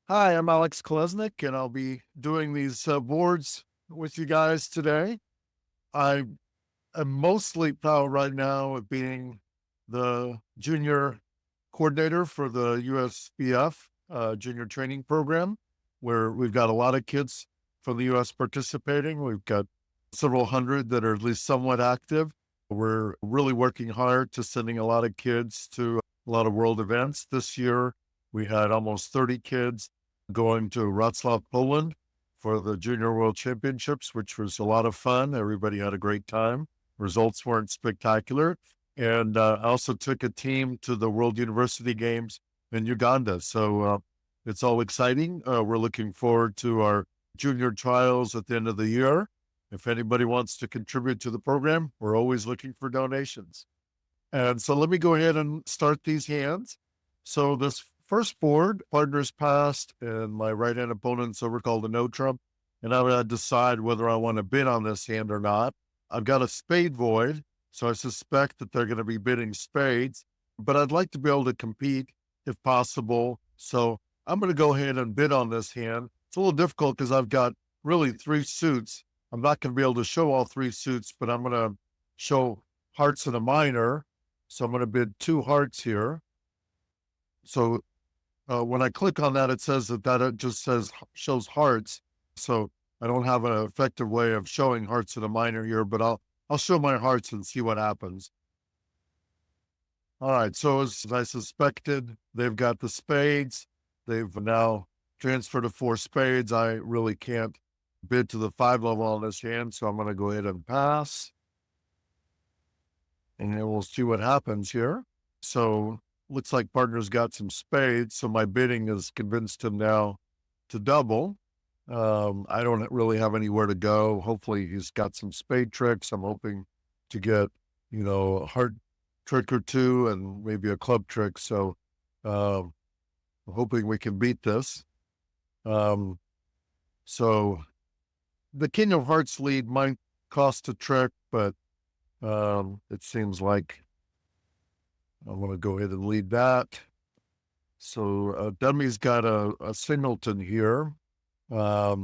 Hi, I'm Alex Kolesnik, and I'll be doing these boards with you guys today. I am mostly proud right now of being the junior coordinator for the USBF junior training program, where we've got a lot of kids from the US participating. We've got several hundred that are at least somewhat active. We're really working hard to sending a lot of kids to a lot of world events. This year, we had almost 30 kids going to Wrocław, Poland for the Junior World Championships, which was a lot of fun. Everybody had a great time. Results weren't spectacular. And I also took a team to the World University Games in Uganda. So it's all exciting. We're looking forward to our junior trials at the end of the year. If anybody wants to contribute to the program, we're always looking for donations. And so let me go ahead and start these hands. So this first board, partners passed, and my right-hand opponent's over called a no trump. And I'm going to decide whether I want to bid on this hand or not. I've got a spade void, so I suspect that they're going to be bidding spades, but I'd like to be able to compete if possible. So I'm going to go ahead and bid on this hand. It's a little difficult because I've got really three suits. I'm not going to be able to show all three suits, but I'm going to show hearts and a minor. So I'm going to bid two hearts here. So when I click on that, it says that it just shows hearts. So I don't have an effective way of showing hearts in a minor here, but I'll show my hearts and see what happens. All right. So as I suspected, they've got the spades. They've now transferred to four spades. I really can't bid to the 5 level on this hand, so I'm going to go ahead and pass. And then we'll see what happens here. So looks like partner's got some spades. So my bidding has convinced him now to double. I don't really have anywhere to go. Hopefully he's got some spade tricks. I'm hoping to get, a heart trick or two and maybe a club trick. So I'm hoping we can beat this. So the King of Hearts lead might cost a trick, but it seems like I'm going to go ahead and lead that. So Dummy's got a singleton here. They're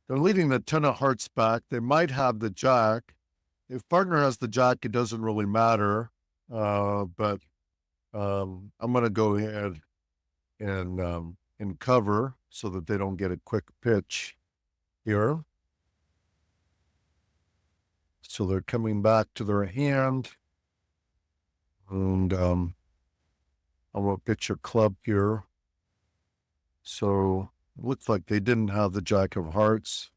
leading the 10 of hearts back. They might have the jack. If partner has the jack, it doesn't really matter. But I'm going to go ahead and cover so that they don't get a quick pitch here. So they're coming back to their hand. And I'm going to pitch a club here. So it looks like they didn't have the jack of hearts.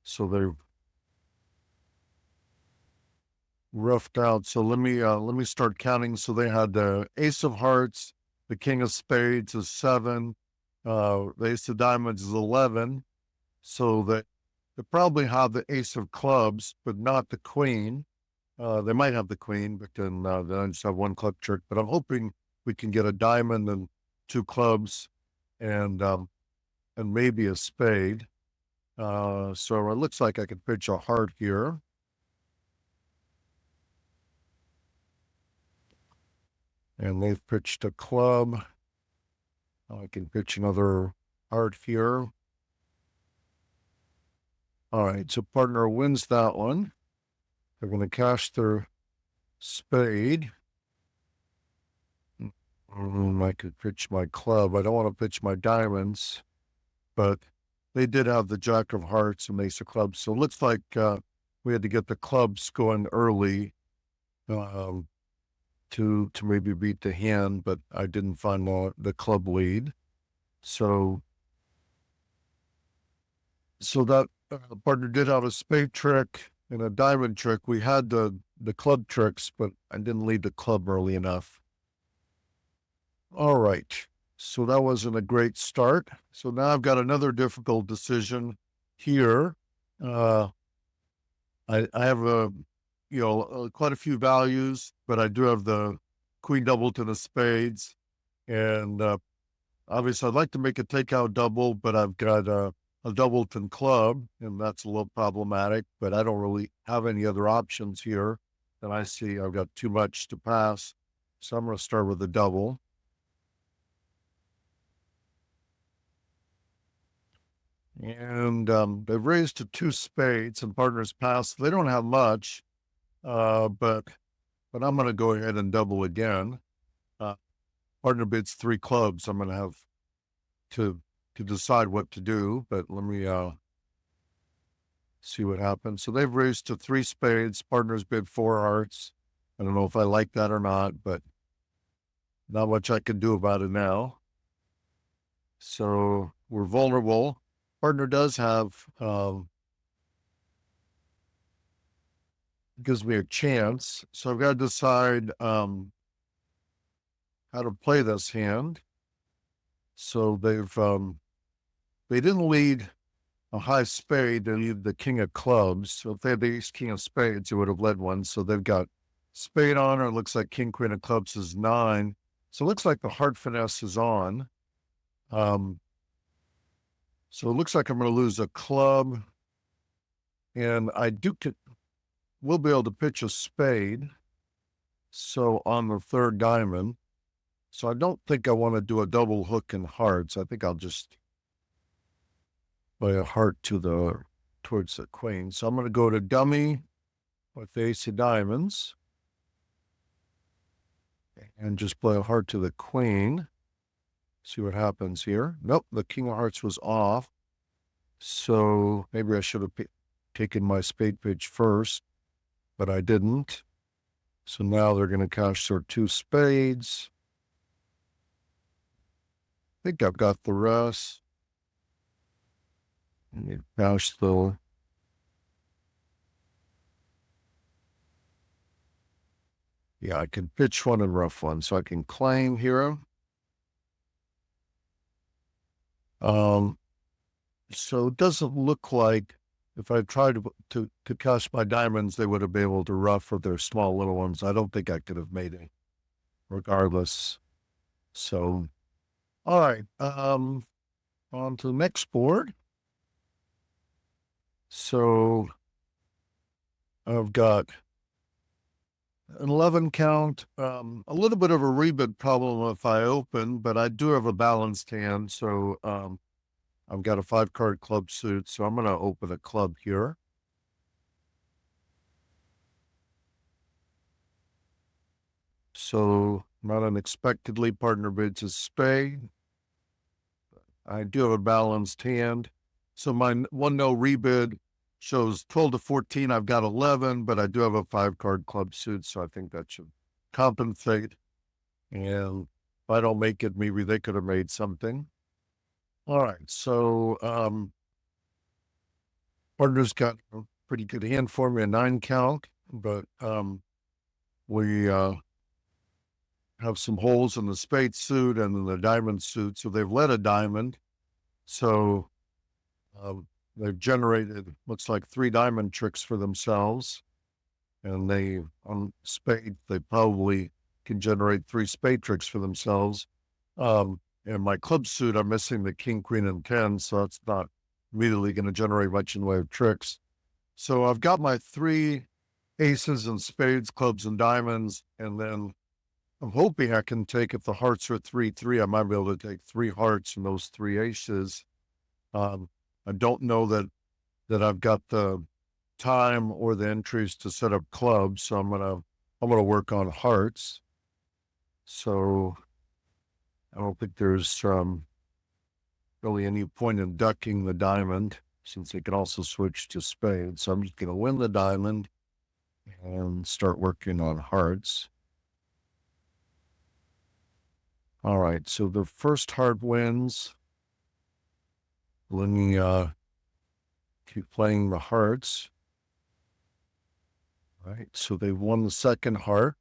So they're roughed out. So let me start counting. So they had the ace of hearts, the king of spades is 7, the ace of diamonds is 11. So they probably have the ace of clubs, but not the queen. They might have the queen, but then I just have one club trick. But I'm hoping we can get a diamond and two clubs, and maybe a spade. So it looks like I could pitch a heart here. And they've pitched a club. I can pitch another heart here. All right, so partner wins that one. They're going to cash their spade. I could pitch my club. I don't want to pitch my diamonds, but they did have the jack of hearts and ace of clubs. So it looks like we had to get the clubs going early to maybe beat the hand, but I didn't find the club lead. So that partner did have a spade trick and a diamond trick. We had the club tricks, but I didn't lead the club early enough. All right. So that wasn't a great start. So now I've got another difficult decision here. I have quite a few values, but I do have the queen doubleton of spades. And obviously I'd like to make a takeout double, but I've got a doubleton club, and that's a little problematic, but I don't really have any other options here that I see. I've got too much to pass. So I'm going to start with a double. And they've raised to 2 spades and partners passed. They don't have much, but I'm going to go ahead and double again. Partner bids 3 clubs. I'm going to have to decide what to do, but let me see what happens. So they've raised to 3 spades. Partners bid 4 hearts. I don't know if I like that or not, but not much I can do about it now. So we're vulnerable. Partner does have, gives me a chance. So I've got to decide how to play this hand. So they didn't lead a high spade, they lead the king of clubs. So if they had the ace king of spades, it would have led one. So they've got spade on, or it looks like king queen of clubs is 9. So it looks like the heart finesse is on. So it looks like I'm going to lose a club, and I will be able to pitch a spade. So on the 3rd diamond. So I don't think I want to do a double hook in hearts. I think I'll just play a heart towards the queen. So I'm going to go to dummy with the ace of diamonds and just play a heart to the queen. See what happens here. Nope, the king of hearts was off. So maybe I should have taken my spade pitch first, but I didn't. So now they're going to cash their 2 spades. I think I've got the rest. And you cash the... Yeah, I can pitch one and rough one, so I can claim here. So it doesn't look like if I tried to cash my diamonds, they would have been able to rough for their small little ones. I don't think I could have made it regardless. So, all right, on to the next board. So I've got an 11 count, a little bit of a rebid problem if I open, but I do have a balanced hand. So, I've got a 5-card club suit, so I'm going to open a club here. So not unexpectedly, partner bids a spade. I do have a balanced hand. So my 1-no rebid shows 12 to 14. I've got 11, but I do have a 5-card club suit, so I think that should compensate. And if I don't make it, maybe they could have made something. All right, so partner's got a pretty good hand for me, a 9 count, but we have some holes in the spade suit and in the diamond suit, so they've led a diamond. So they've generated, looks like 3 diamond tricks for themselves, and they, on spade, they probably can generate 3 spade tricks for themselves. In my club suit, I'm missing the king, queen, and 10, so it's not immediately going to generate much in the way of tricks. So I've got my 3 aces and spades, clubs, and diamonds, and then I'm hoping I can take, if the hearts are 3-3, I might be able to take 3 hearts and those 3 aces. I don't know that I've got the time or the entries to set up clubs, so I'm gonna work on hearts. So I don't think there's really any point in ducking the diamond, since they can also switch to spades. So I'm just going to win the diamond and start working on hearts. All right, so the first heart wins. Let me keep playing the hearts. All right, so they won the second heart,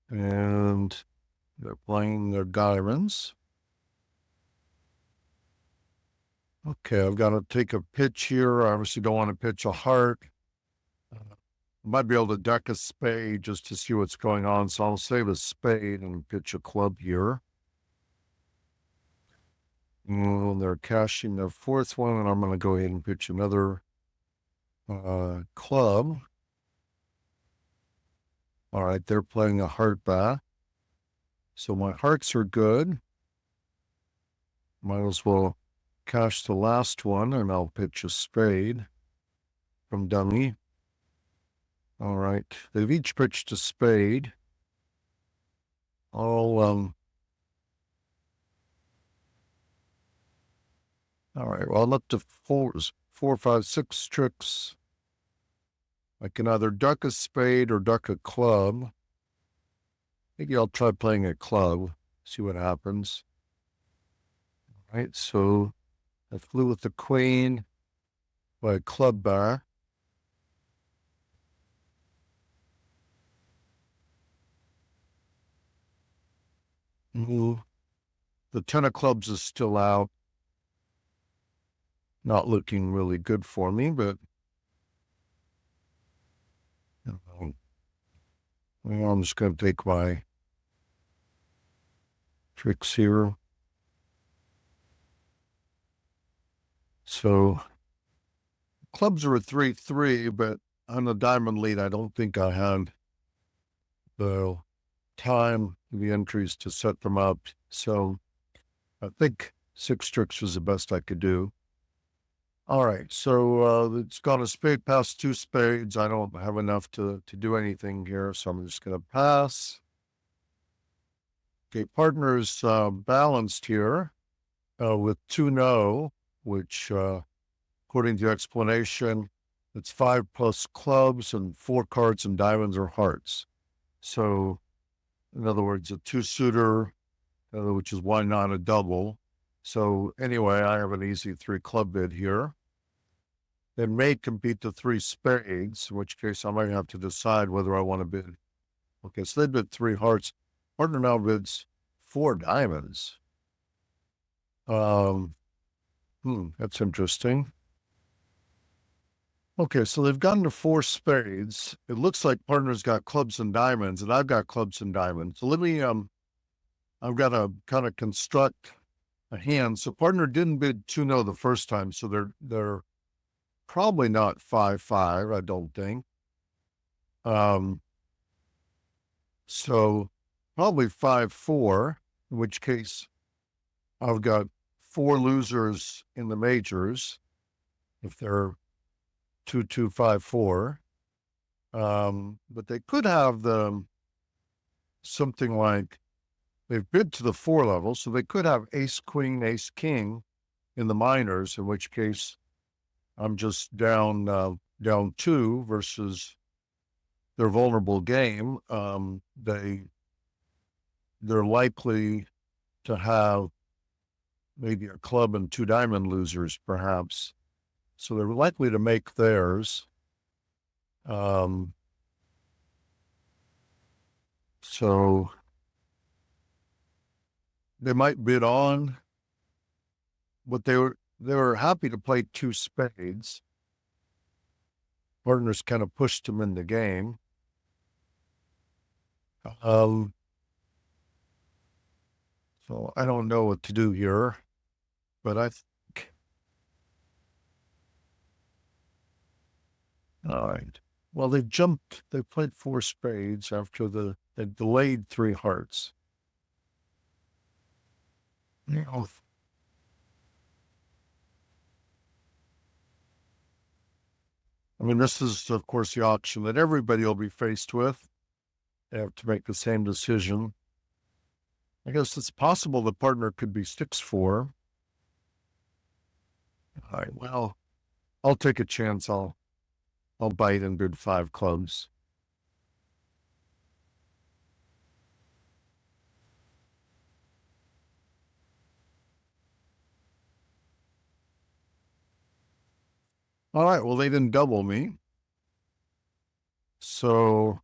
and they're playing their diamonds. Okay, I've got to take a pitch here. I obviously don't want to pitch a heart. I might be able to deck a spade just to see what's going on, so I'll save a spade and pitch a club here. And they're cashing their 4th one, and I'm going to go ahead and pitch another club. All right, they're playing a heart back. So my hearts are good. Might as well cash the last one, and I'll pitch a spade from dummy. All right, they've each pitched a spade. All right, well, I'm up to four, 5, 6 tricks. I can either duck a spade or duck a club. Maybe I'll try playing a club, see what happens. All right, so I flew with the queen by a club bar. Ooh, the 10 of clubs is still out. Not looking really good for me, but I'm just going to take my tricks here. So clubs are a 3-3, but on the diamond lead, I don't think I had the time, the entries to set them up. So I think 6 tricks was the best I could do. All right, so it's gone a spade past 2 spades. I don't have enough to do anything here, so I'm just going to pass. Okay, partners balanced here with 2 no, which according to the explanation, it's 5 plus clubs and 4 cards and diamonds or hearts. So, in other words, a 2-suiter, which is why not a double. So anyway, I have an easy 3 club bid here. They may compete to 3 spades, in which case I might have to decide whether I want to bid. Okay, so they bid 3 hearts. Partner now bids 4 diamonds. That's interesting. Okay, so they've gotten to 4 spades. It looks like partner's got clubs and diamonds, and I've got clubs and diamonds. So let me, I've got to kind of construct a hand. So partner didn't bid 2 no the first time, so they're probably not 5-5, I don't think. So probably 5-4, in which case I've got 4 losers in the majors if they're 2-2-5-4. But they could have something like they've bid to the 4 level, so they could have ace, queen, ace, king in the minors, in which case I'm just down 2 versus their vulnerable game. They're likely to have maybe a club and 2 diamond losers, perhaps. So they're likely to make theirs. So they might bid on, but they were happy to play 2 spades. Partners kind of pushed them in the game. So I don't know what to do here, but I think, all right. Well, they played 4 spades after they delayed 3 hearts. You know, I mean, this is, of course, the option that everybody will be faced with. They have to make the same decision. I guess it's possible the partner could be 6-4. All right, well, I'll take a chance. I'll bite and bid 5 clubs. All right, well, they didn't double me. So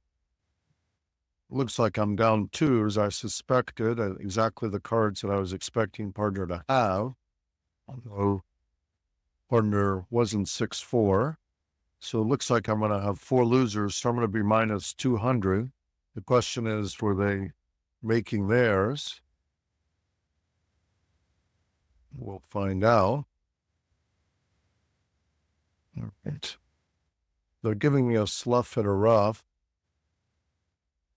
looks like I'm down 2, as I suspected, exactly the cards that I was expecting partner to have. Although partner wasn't 6-4. So it looks like I'm going to have 4 losers, so I'm going to be minus 200. The question is, were they making theirs? We'll find out. All right. They're giving me a slough and a rough.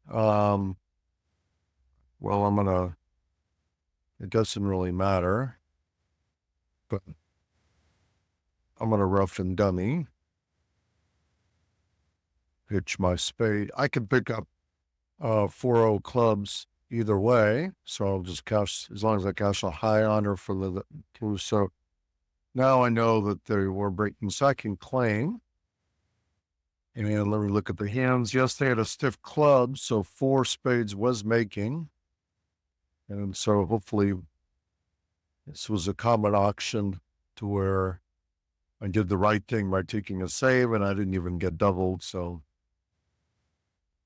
Well, it doesn't really matter. but I'm going to rough and dummy. Pitch my spade. I can pick up 4-0 clubs either way, so I'll just cash, as long as I cash a high honor for the clue. So now I know that they were breaking, so I can claim. And let me look at the hands. Yes, they had a stiff club, so 4 spades was making. And so hopefully this was a common auction to where I did the right thing by taking a save, and I didn't even get doubled. So,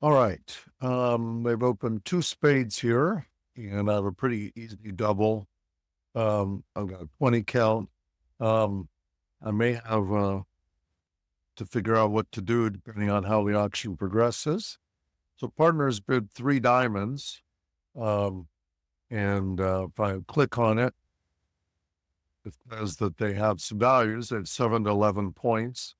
all right. They've opened 2 spades here, and I have a pretty easy double. I've got a 20 count. I may have to figure out what to do depending on how the auction progresses. So partners bid 3 diamonds. If I click on it, it says that they have some values at 7 to 11 points.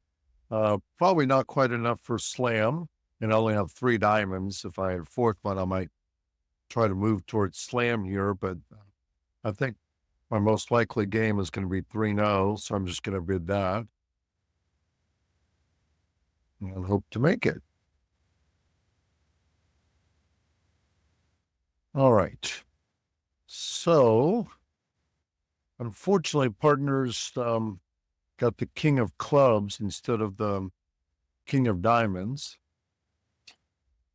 Probably not quite enough for slam, and I only have 3 diamonds. If I had a 4th one, I might try to move towards slam here, but I think my most likely game is going to be 3-0, so I'm just going to bid that and hope to make it. All right. So, unfortunately, partners got the king of clubs instead of the king of diamonds.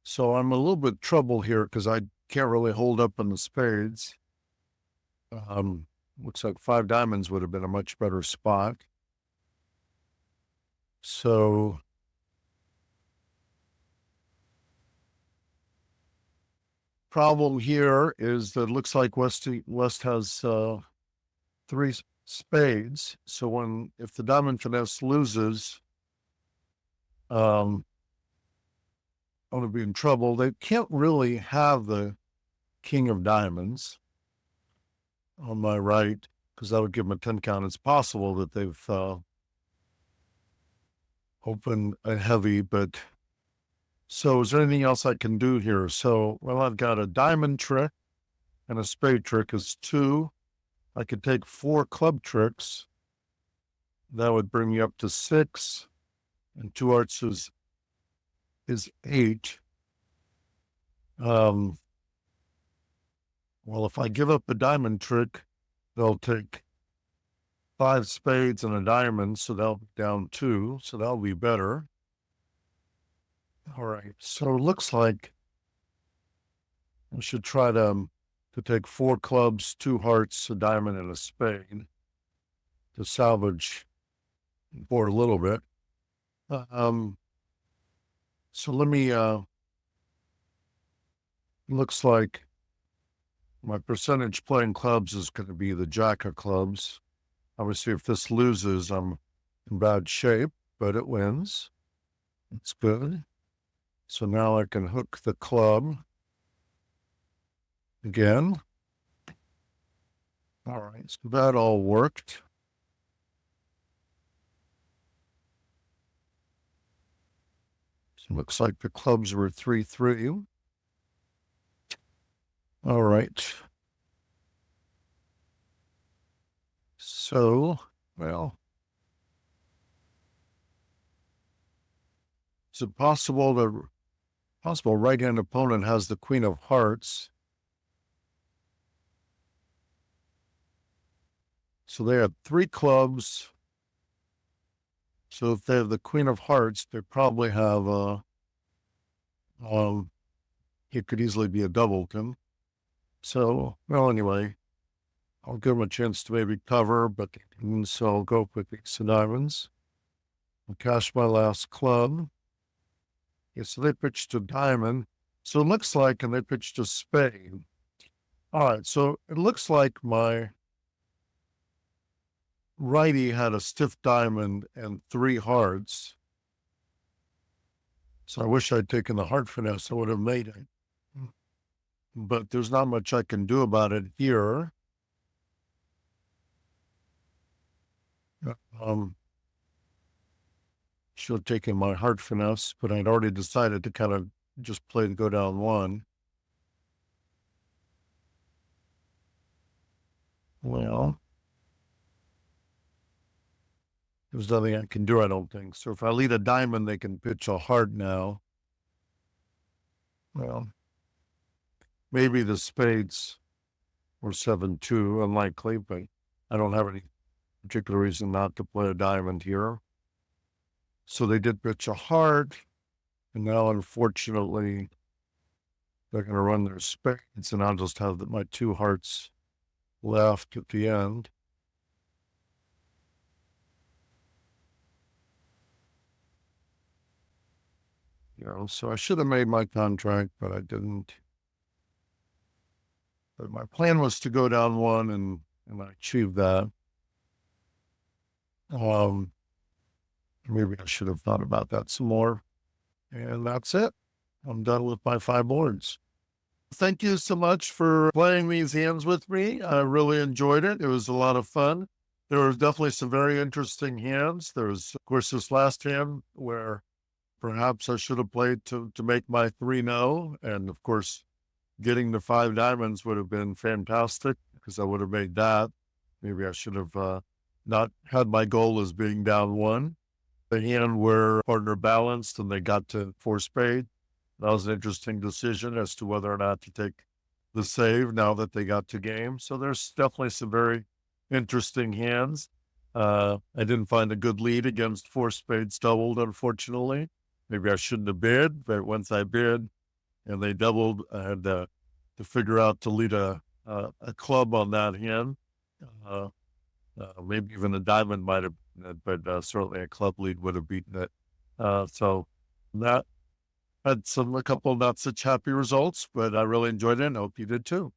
So I'm a little bit trouble here because I can't really hold up on the spades. Looks like 5 diamonds would have been a much better spot. So problem here is that it looks like West has 3 spades. So if the diamond finesse loses, I'm going to be in trouble. They can't really have the king of diamonds on my right, because that would give them a 10 count. It's possible that they've opened a heavy, but so is there anything else I can do here? So, well, I've got a diamond trick and a spade trick is 2. I could take 4 club tricks. That would bring me up to 6, and 2 hearts is 8. Well, if I give up a diamond trick, they'll take 5 spades and a diamond, so they'll be down 2, so that'll be better. All right, so it looks like I should try to take 4 clubs, 2 hearts, a diamond, and a spade to salvage board a little bit. So let me, looks like my percentage playing clubs is going to be the jack of clubs. Obviously, if this loses, I'm in bad shape, but it wins. That's good. So now I can hook the club again. All right, so that all worked. So looks like the clubs were 3-3. All right. So, well, is it possible the right-hand opponent has the queen of hearts? So they have 3 clubs. So if they have the queen of hearts, they probably have it could easily be a doubleton. So, well, anyway, I'll give them a chance to maybe cover, but so I'll go with ace of diamonds. I'll cash my last club. Yeah, so they pitched a diamond. So it looks like, and they pitched a spade. All right, so it looks like my righty had a stiff diamond and 3 hearts. So I wish I'd taken the heart finesse. I would have made it. But there's not much I can do about it here. Should have taken my heart finesse, but I'd already decided to kind of just play to go down 1. Well, There's nothing I can do, I don't think. So if I lead a diamond, they can pitch a heart now. Well, maybe the spades or 7-2, unlikely, but I don't have any particular reason not to play a diamond here. So they did pitch a heart, and now unfortunately they're going to run their spades, and I'll just have my two hearts left at the end. So I should have made my contract, but I didn't. But my plan was to go down one, and I achieved that. Maybe I should have thought about that some more. And that's it. I'm done with my 5 boards. Thank you so much for playing these hands with me. I really enjoyed it. It was a lot of fun. There was definitely some very interesting hands. There was, of course, this last hand where perhaps I should have played to make my 3-0. And of course, getting the 5 diamonds would have been fantastic because I would have made that. Maybe I should have not had my goal as being down 1. The hand where partner balanced and they got to 4 spade. That was an interesting decision as to whether or not to take the save now that they got to game. So there's definitely some very interesting hands. I didn't find a good lead against 4 spades doubled, unfortunately. Maybe I shouldn't have bid, but once I bid and they doubled, I had to figure out to lead a club on that hand. Maybe even a diamond might have, but certainly a club lead would have beaten it. So that had a couple not such happy results, but I really enjoyed it and I hope you did too.